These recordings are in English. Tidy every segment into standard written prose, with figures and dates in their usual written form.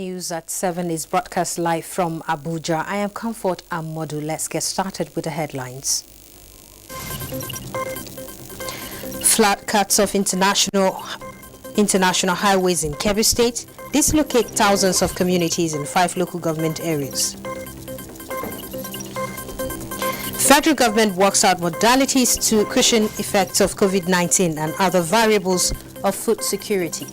News at 7 is broadcast live from Abuja. I am Comfort Amodu. Let's get started with the headlines. Flood cuts off international highways in Kebbi State dislocate thousands of communities in 5 local government areas. Federal government works out modalities to cushion effects of COVID-19 and other variables of food security.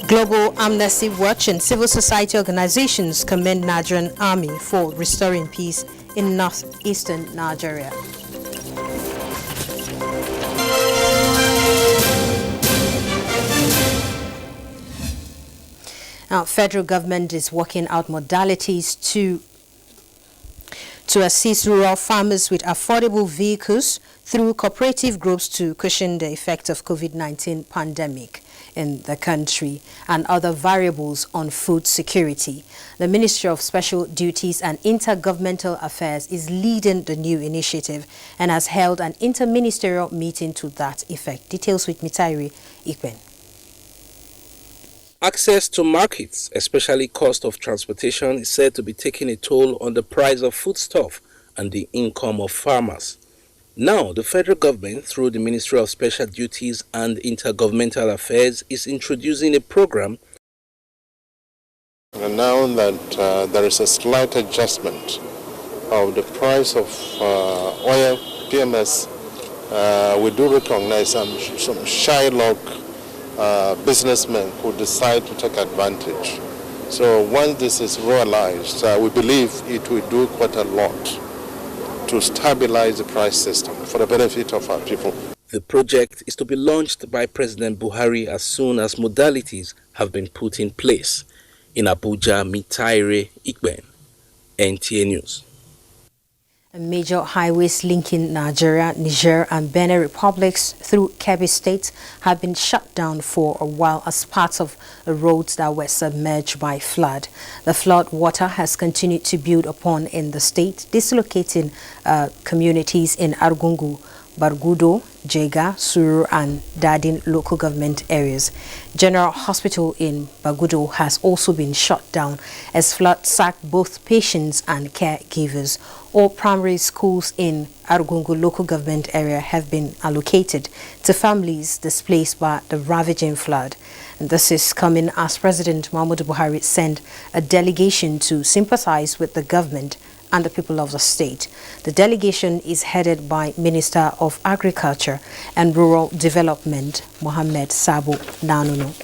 Global Amnesty Watch and civil society organizations commend Nigerian Army for restoring peace in northeastern Nigeria. Now, federal government is working out modalities to assist rural farmers with affordable vehicles through cooperative groups to cushion the effect of COVID-19 pandemic in the country and other variables on food security. The Ministry of Special Duties and Intergovernmental Affairs is leading the new initiative and has held an interministerial meeting to that effect. Details with Mitairi Ikben. Access to markets, especially cost of transportation, is said to be taking a toll on the price of foodstuff and the income of farmers. Now, the federal government, through the Ministry of Special Duties and Intergovernmental Affairs, is introducing a program. And now that there is a slight adjustment of the price of oil, PMS, we do recognize some Shylock businessmen who decide to take advantage. So once this is realized, we believe it will do quite a lot to stabilize the price system for the benefit of our people. The project is to be launched by President Buhari as soon as modalities have been put in place. In Abuja, Mitaire Ikben, NTA News. Major highways linking Nigeria, Niger and Benin republics through Kebbi State have been shut down for a while as part of roads that were submerged by flood. The flood water has continued to build upon in the state, dislocating communities in Argungu, Bargudo, Jega, Suru and Dadin local government areas. General Hospital in Bargudo has also been shut down as flood sacked both patients and caregivers. All primary schools in Argungu local government area have been allocated to families displaced by the ravaging flood. And this is coming as President Muhammadu Buhari sent a delegation to sympathize with the government and the people of the state. The delegation is headed by Minister of Agriculture and Rural Development, Mohammed Sabo Nanunu.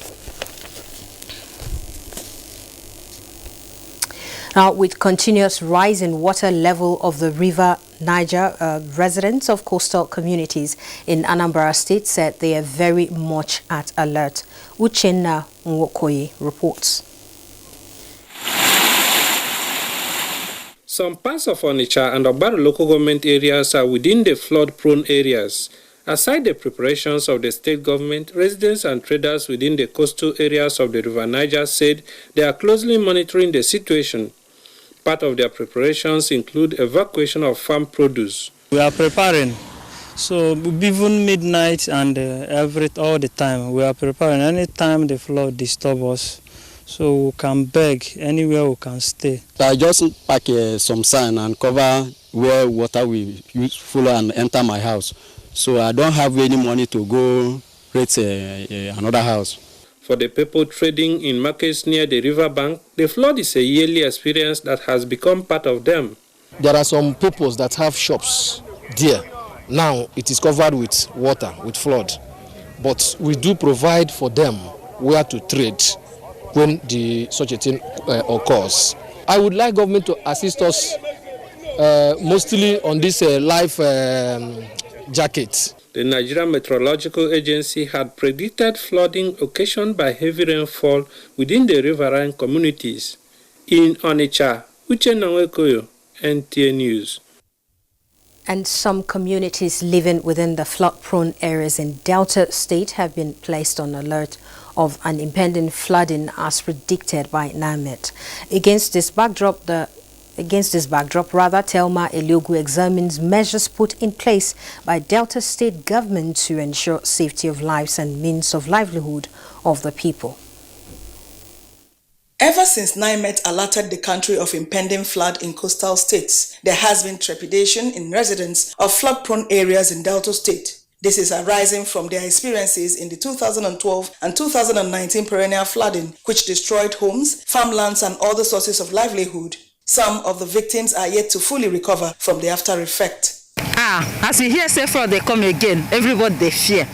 Now, with continuous rise in water level of the river Niger, residents of coastal communities in Anambra State said they are very much at alert. Uchenna Nwokoye reports. Some parts of Onitsha and Ogbara local government areas are within the flood-prone areas. Aside the preparations of the state government, residents and traders within the coastal areas of the River Niger said they are closely monitoring the situation. Part of their preparations include evacuation of farm produce. We are preparing. So even midnight and all the time, we are preparing. Anytime the flood disturbs us, so we can beg anywhere we can stay. I just pack some sand and cover where water will follow and enter my house. So I don't have any money to go rent another house. For the people trading in markets near the river bank, the flood is a yearly experience that has become part of them. There are some people that have shops there. Now it is covered with water, with flood. But we do provide for them where to trade when such a thing occurs. I would like government to assist us mostly on this life jacket. The Nigerian Meteorological Agency had predicted flooding occasioned by heavy rainfall within the riverine communities. In Onitsha, Uchenna Nwokoye, NTA News. And some communities living within the flood-prone areas in Delta State have been placed on alert of an impending flooding as predicted by NIMET. Against this backdrop, Thelma Eliogu examines measures put in place by Delta State government to ensure safety of lives and means of livelihood of the people. Ever since NIMET alerted the country of impending flood in coastal states, there has been trepidation in residents of flood-prone areas in Delta State. This is arising from their experiences in the 2012 and 2019 perennial flooding, which destroyed homes, farmlands, and other sources of livelihood. Some of the victims are yet to fully recover from the after effect. As you hear say flood, they come again, everybody they fear.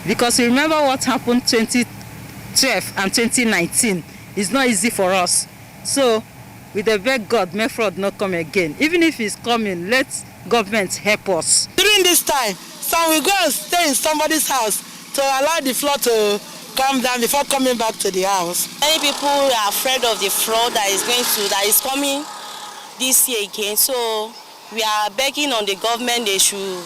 Because you remember what happened 2012 and 2019. It's not easy for us. So, we beg God, may flood not come again. Even if it's coming, let government help us. During this time, some will go and stay in somebody's house to allow the flood to calm down before coming back to the house. Many people are afraid of the flood that is coming this year again. So, we are begging on the government, they should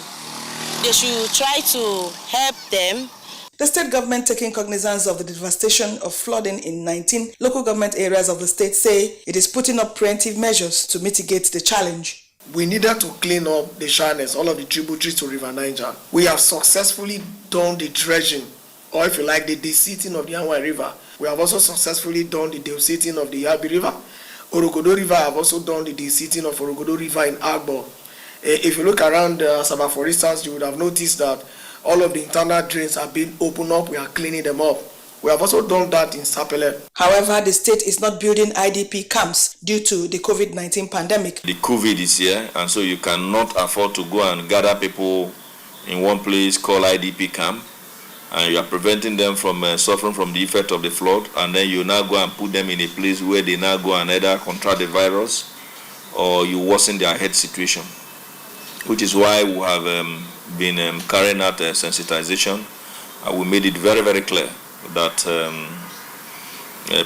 try to help them. The state government, taking cognizance of the devastation of flooding in 19 local government areas of the state, say it is putting up preemptive measures to mitigate the challenge. We needed to clean up the shyness, all of the tributaries to River Niger. We have successfully done the dredging, or if you like, the deseating of the Anwai River. We have also successfully done the deseating of the Yabi River. Orogodo River have also done the deseating of Orogodo River in Agbo. If you look around Asaba, for instance, you would have noticed that all of the internal drains are being opened up. We are cleaning them up. We have also done that in Sapele. However, the state is not building IDP camps due to the COVID-19 pandemic. The COVID is here, and so you cannot afford to go and gather people in one place called IDP camp, and you are preventing them from suffering from the effect of the flood, and then you now go and put them in a place where they now go and either contract the virus or you worsen their health situation, which is why we have been carrying out sensitization. We made it very, very clear that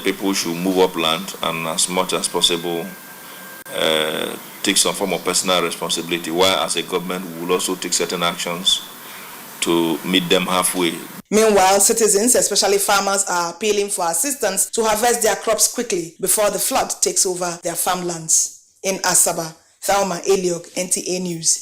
people should move upland and as much as possible take some form of personal responsibility, while as a government we will also take certain actions to meet them halfway. Meanwhile, citizens, especially farmers, are appealing for assistance to harvest their crops quickly before the flood takes over their farmlands. In Asaba, Thelma Eliok, NTA News.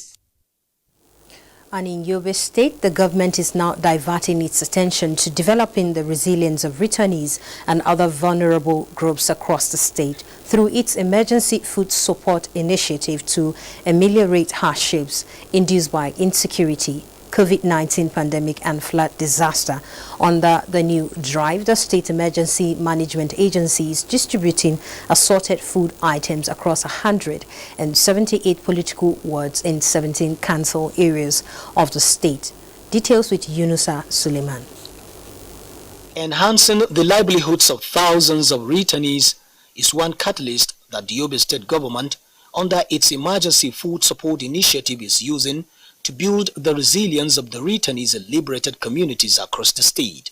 And in Yobe State, the government is now diverting its attention to developing the resilience of returnees and other vulnerable groups across the state through its emergency food support initiative to ameliorate hardships induced by insecurity, COVID-19 pandemic and flood disaster. Under the new drive, the State Emergency Management Agency is distributing assorted food items across 178 political wards in 17 council areas of the state. Details with Yunusa Suleiman. Enhancing the livelihoods of thousands of returnees is one catalyst that the Yobe State government, under its Emergency Food Support Initiative, is using to build the resilience of the returnees and liberated communities across the state.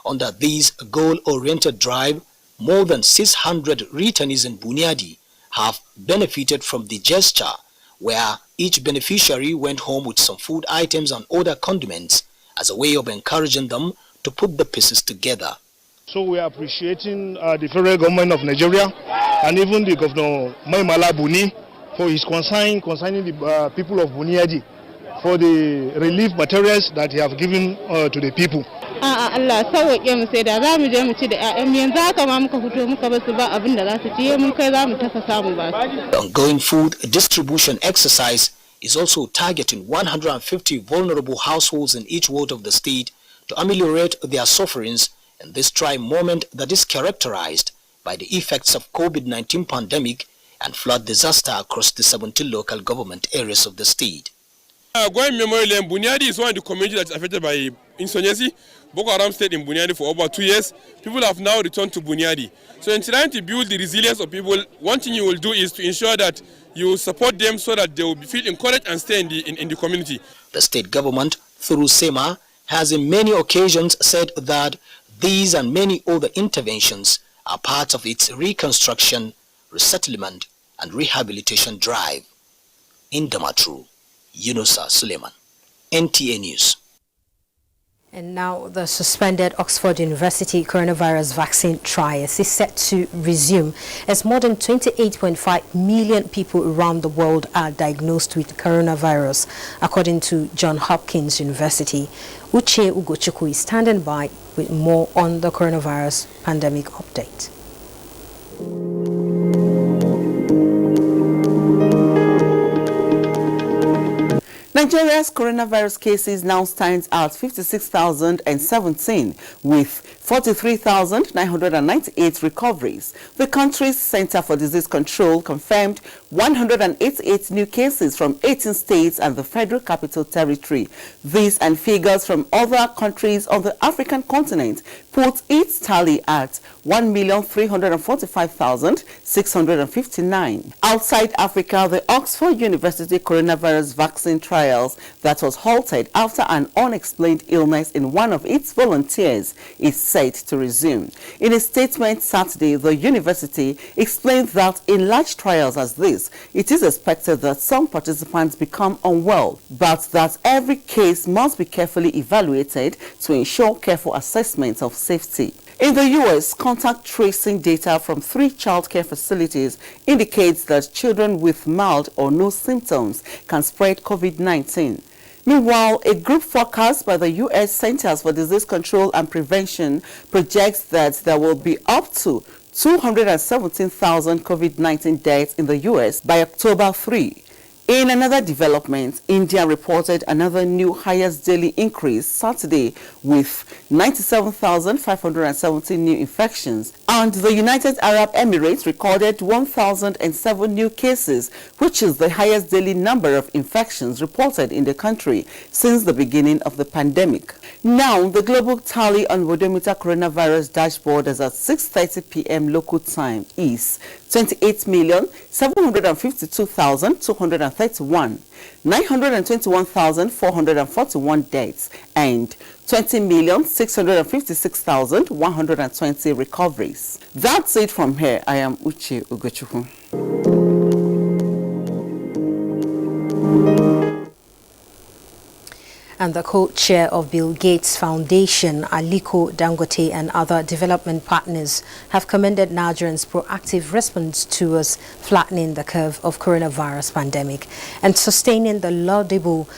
Under this goal-oriented drive, more than 600 returnees in Bunyadi have benefited from the gesture, where each beneficiary went home with some food items and other condiments as a way of encouraging them to put the pieces together. So we are appreciating the federal government of Nigeria and even the Governor Maimala Buni for his concern concerning the people of Bunyadi, for the relief materials that he have given to the people. The ongoing food distribution exercise is also targeting 150 vulnerable households in each ward of the state to ameliorate their sufferings in this trying moment that is characterized by the effects of COVID-19 pandemic and flood disaster across the 17 local government areas of the state. Going Memorial in Bunyadi is one of the communities that's affected by insurgency. Boko Haram stayed in Bunyadi for over 2 years. People have now returned to Bunyadi. So in trying to build the resilience of people, one thing you will do is to ensure that you support them so that they will feel encouraged and stay in the community. The state government, through SEMA, has in many occasions said that these and many other interventions are part of its reconstruction, resettlement and rehabilitation drive. In Damaturu, Yunusa Suleiman, NTA News. And now the suspended Oxford University coronavirus vaccine trials is set to resume as more than 28.5 million people around the world are diagnosed with coronavirus, according to Johns Hopkins University. Uche Ugochukwu is standing by with more on the coronavirus pandemic update. Nigeria's coronavirus cases now stands at 56,017 with 43,998 recoveries. The country's Center for Disease Control confirmed 188 new cases from 18 states and the Federal Capital Territory. These and figures from other countries on the African continent put its tally at 1,345,659. Outside Africa, the Oxford University coronavirus vaccine trials that was halted after an unexplained illness in one of its volunteers is set to resume. In a statement Saturday, the university explained that in large trials as this, it is expected that some participants become unwell, but that every case must be carefully evaluated to ensure careful assessment of safety. In the U.S., contact tracing data from 3 childcare facilities indicates that children with mild or no symptoms can spread COVID-19. Meanwhile, a group forecast by the U.S. Centers for Disease Control and Prevention projects that there will be up to 217,000 COVID-19 deaths in the U.S. by October 3. In another development, India reported another new highest daily increase Saturday with 97,517 new infections, and the United Arab Emirates recorded 1,007 new cases, which is the highest daily number of infections reported in the country since the beginning of the pandemic. Now, the global tally on Worldometer coronavirus dashboard as at 6:30 p.m. local time is 28,752,231, 921,441 deaths, and 20,656,120 recoveries. That's it from here. I am Uche Ugochukwu. And the co-chair of Bill Gates Foundation, Aliko Dangote, and other development partners have commended Nigerians' proactive response towards flattening the curve of coronavirus pandemic and sustaining the laudable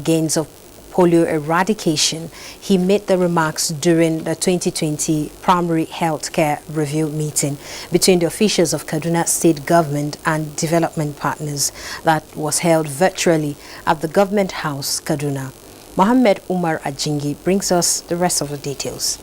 gains of polio eradication. He made the remarks during the 2020 primary healthcare review meeting between the officials of Kaduna State Government and development partners that was held virtually at the Government House, Kaduna. Mohammed Umar Ajingi brings us the rest of the details.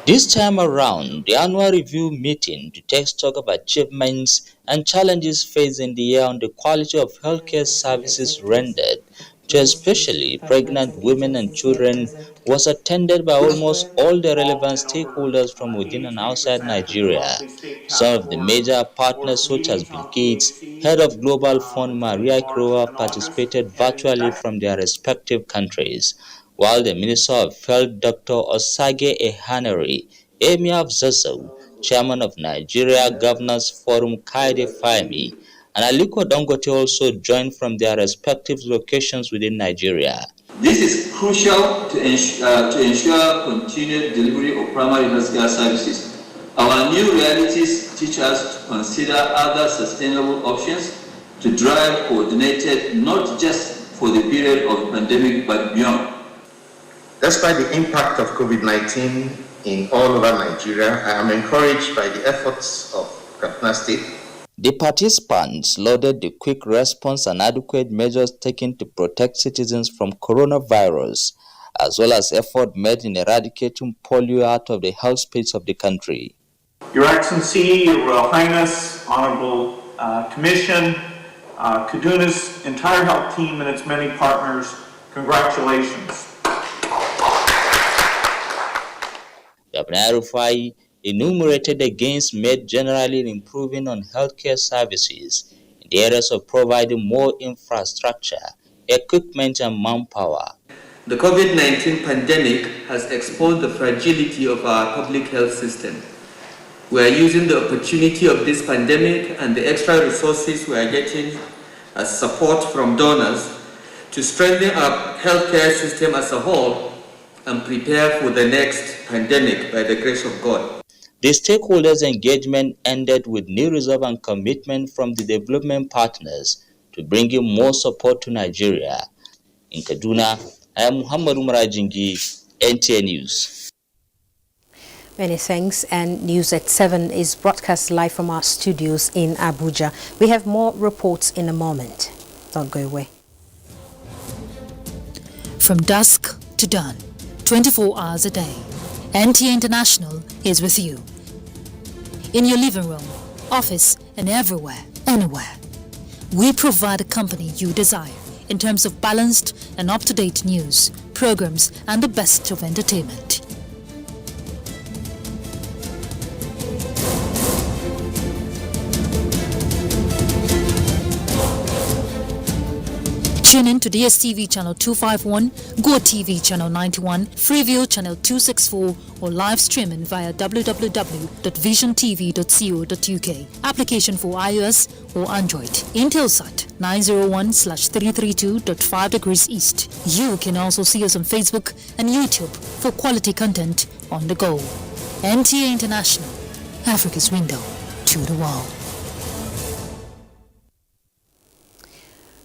This time around, the annual review meeting to take stock of achievements and challenges faced in the year on the quality of healthcare services rendered to especially pregnant women and children was attended by almost all the relevant stakeholders from within and outside Nigeria. Some of the major partners such as Bill Gates, head of Global Fund Maria Ikroa, participated virtually from their respective countries, while the Minister of Health, Dr. Osage Ehaneri, Emir of Zazzau, Chairman of Nigeria Governors Forum Kaide Fahimi, and Aliko Dangote also joined from their respective locations within Nigeria. This is crucial to ensure continued delivery of primary healthcare services. Our new realities teach us to consider other sustainable options to drive coordinated, not just for the period of the pandemic, but beyond. Despite the impact of COVID-19 in all over Nigeria, I am encouraged by the efforts of Kaduna State. The participants lauded the quick response and adequate measures taken to protect citizens from coronavirus, as well as effort made in eradicating polio out of the health space of the country. Your Excellency, Your Royal Highness, Honorable Commission, Kaduna's entire health team and its many partners, congratulations. Governor Rufai enumerated the gains made generally in improving on healthcare services in the areas of providing more infrastructure, equipment, and manpower. The COVID-19 pandemic has exposed the fragility of our public health system. We are using the opportunity of this pandemic and the extra resources we are getting as support from donors to strengthen our healthcare system as a whole and prepare for the next pandemic by the grace of God. The stakeholders' engagement ended with new resolve and commitment from the development partners to bring in more support to Nigeria. In Kaduna, I am Muhammad Umar Ajingi, NTA News. Many thanks. And News at 7 is broadcast live from our studios in Abuja. We have more reports in a moment. Don't go away. From dusk to dawn, 24 hours a day, NTA International is with you. In your living room, office, and everywhere, anywhere. We provide the company you desire in terms of balanced and up-to-date news, programs, and the best of entertainment. Tune in to DSTV channel 251, GoTV channel 91, Freeview channel 264, or live streaming via www.visiontv.co.uk. Application for iOS or Android. Intelsat 901/332.5 degrees east. You can also see us on Facebook and YouTube for quality content on the go. NTA International, Africa's window to the world.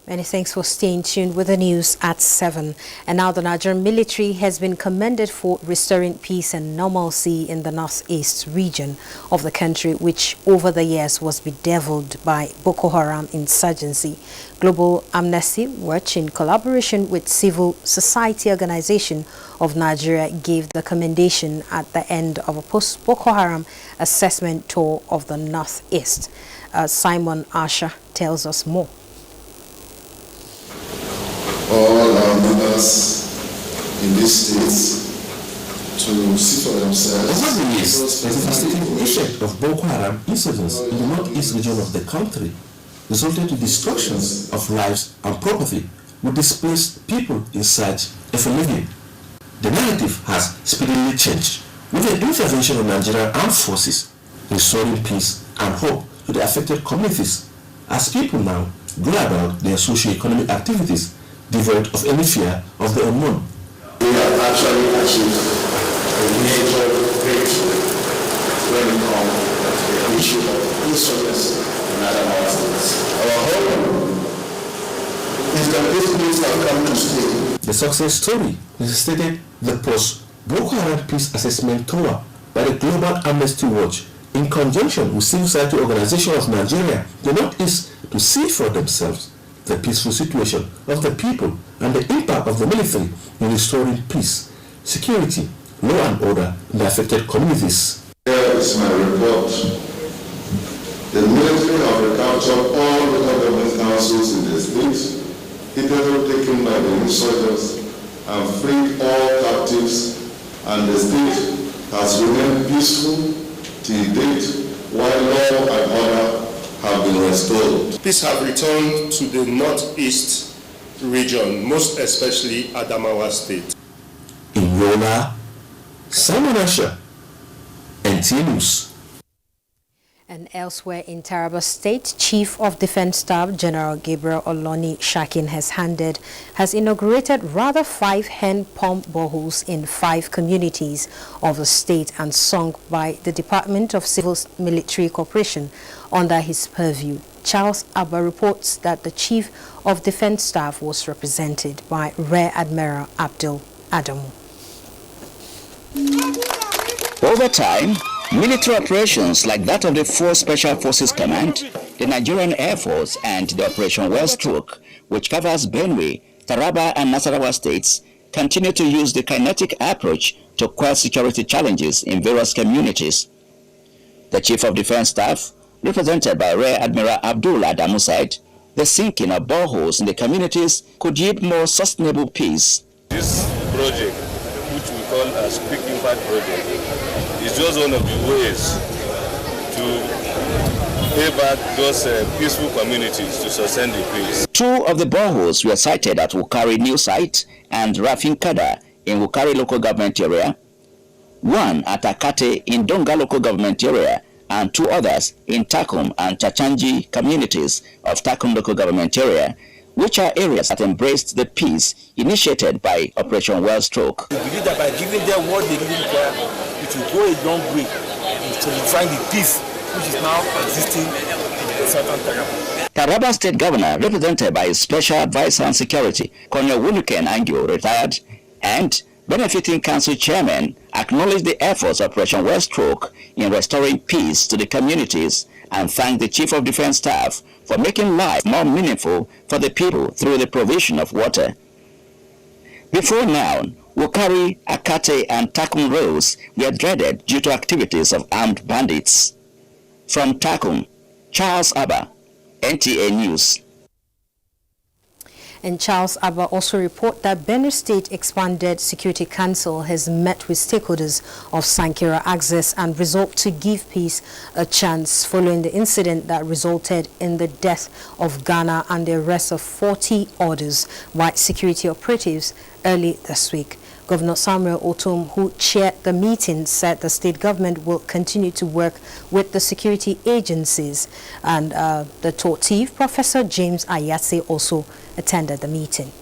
Many thanks for staying tuned with the news at 7. And now the Nigerian military has been commended for restoring peace and normalcy in the northeast region of the country, which over the years was bedeviled by Boko Haram insurgency. Global Amnesty Watch, in collaboration with Civil Society Organization of Nigeria, gave the commendation at the end of a post-Boko Haram assessment tour of the northeast. Simon Asha tells us more. All our members in these states to see for themselves. Over the years, the devastating effect of Boko Haram insurgents in the northeast region of the country resulted in destructions of lives and property, with displaced people in search of a living. The narrative has speedily changed, with the intervention of Nigerian armed forces, restoring peace and hope to the affected communities, as people now go about their socio-economic activities devoid of any fear of the unknown. We have actually achieved a major breakthrough when it comes to the issue of insurgency in Adamawa states. Our hope is that these things have come to stay. The success story necessitated the post-Boko Haram Peace Assessment Tour by the Global Amnesty Watch in conjunction with Civil Society Organization of Nigeria, the Northeast, to see for themselves the peaceful situation of the people and the impact of the military in restoring peace, security, law and order in the affected communities. Here is my report. The military have recaptured all local government councils in the state, hitherto taken by the insurgents, and freed all captives, and the state has remained peaceful till date, while law and order have been restored. Peace have returned to the northeast region, most especially Adamawa State. In Yola, Simon Asha, NTA News. And elsewhere in Taraba State, Chief of Defense Staff General Gabriel Oloni Shakin has inaugurated rather 5 hand pump boreholes in 5 communities of the state and sunk by the Department of Civil Military Cooperation under his purview. Charles Abba reports that the Chief of Defense Staff was represented by Rear Admiral Abdul Adamu. Over time, military operations like that of the 4th Special Forces Command, the Nigerian Air Force, and the Operation Wellstroke, which covers Benue, Taraba, and Nasarawa states, continue to use the kinetic approach to quell security challenges in various communities. The Chief of Defense Staff, represented by Rear Admiral Abdul Adamu, said the sinking of boreholes in the communities could yield more sustainable peace. This project, which we call as Quick Impact Project, is just one of the ways to pay back those peaceful communities to sustain the peace. 2 of the boreholes were sited at Wukari New Site and Rafin Kada in Wukari Local Government Area, 1 at Akate in Donga Local Government Area, and 2 others in Takum and Chachanji communities of Takum Local Government Area, which are areas that embraced the peace initiated by Operation Wellstroke. We believe that by giving them what they really require, it will go a long way to find the peace which is now existing in southern Taraba. Taraba State Governor, represented by his Special Advisor on Security, Colonel Wunuken Angio, retired, and Benefiting Council Chairman, acknowledged the efforts of Operation Weststroke in restoring peace to the communities and thanked the Chief of Defense Staff for making life more meaningful for the people through the provision of water. Before now, Wukari, Akate and Takum roads were dreaded due to activities of armed bandits. From Takum, Charles Abba, NTA News. And Charles Abba also report that Benue State Expanded Security Council has met with stakeholders of Sankira Access and resolved to give peace a chance following the incident that resulted in the death of Ghana and the arrest of 40 others white security operatives early this week. Governor Samuel Otom, who chaired the meeting, said the state government will continue to work with the security agencies. And the Tortif, Professor James Ayase, also attended the meeting.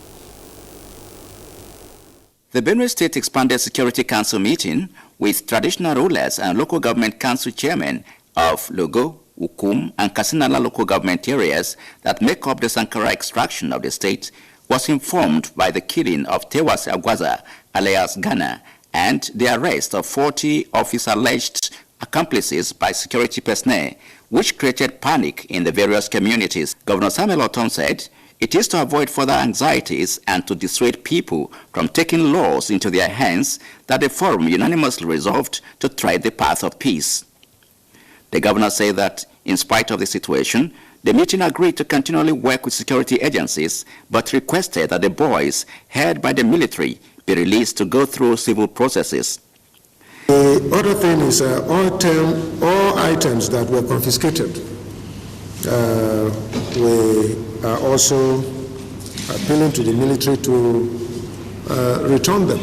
The Benue State Expanded Security Council meeting with traditional rulers and local government council chairmen of Logo, Ukum and Kasinala local government areas that make up the Sankara extraction of the state was informed by the killing of Tewase Agwaza, alias Ghana, and the arrest of 40 of his alleged accomplices by security personnel, which created panic in the various communities. Governor Samuel Otom said it is to avoid further anxieties and to dissuade people from taking laws into their hands that the forum unanimously resolved to tread the path of peace. The governor said that in spite of the situation, the meeting agreed to continually work with security agencies, but requested that the boys held by the military be released to go through civil processes. The other thing is all items that were confiscated, we are also appealing to the military to return them.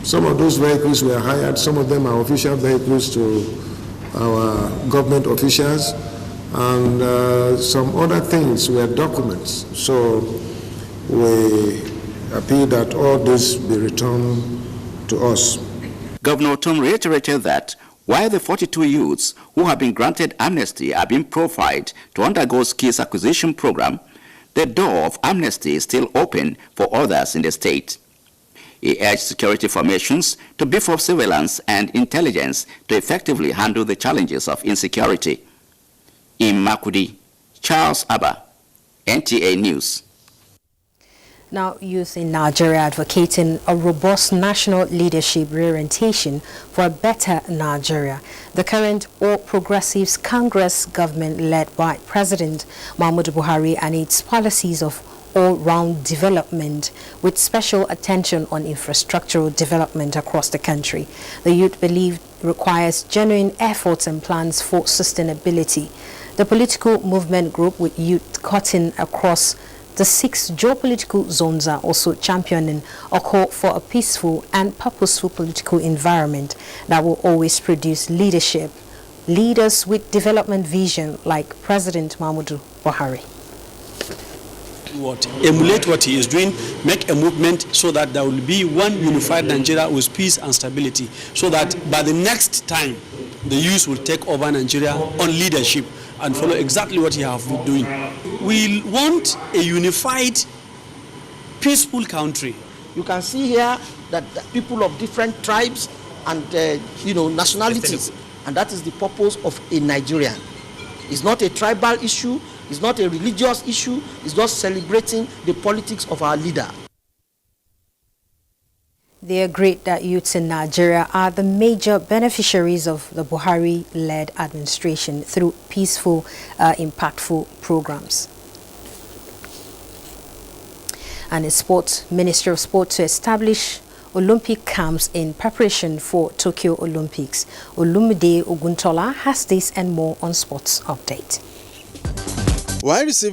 Some of those vehicles were hired, some of them are official vehicles to our government officials, and some other things were documents. So we appeal that all this be returned to us. Governor Otom reiterated that while the 42 youths who have been granted amnesty are being profiled to undergo skills acquisition program, the door of amnesty is still open for others in the state. He urged security formations to beef up surveillance and intelligence to effectively handle the challenges of insecurity. In Makudi, Charles Abba, NTA News. Now, youth in Nigeria advocating a robust national leadership reorientation for a better Nigeria. The current All Progressives Congress government led by President Muhammadu Buhari and its policies of all-round development with special attention on infrastructural development across the country. The youth believe requires genuine efforts and plans for sustainability. The political movement group with youth cutting across the 6 geopolitical zones are also championing a call for a peaceful and purposeful political environment that will always produce leadership, leaders with development vision like President Muhammadu Buhari. Emulate what he is doing, make a movement so that there will be one unified Nigeria with peace and stability, so that by the next time the youth will take over Nigeria on leadership and follow exactly what he has been doing. We want a unified, peaceful country. You can see here that people of different tribes and nationalities, and that is the purpose of a Nigerian. It's not a tribal issue, it's not a religious issue, it's just celebrating the politics of our leader. They agreed that youths in Nigeria are the major beneficiaries of the Buhari-led administration through peaceful, impactful programs. And in sports, Ministry of Sport to establish Olympic camps in preparation for Tokyo Olympics. Olumide Oguntola has this and more on Sports Update. While receiving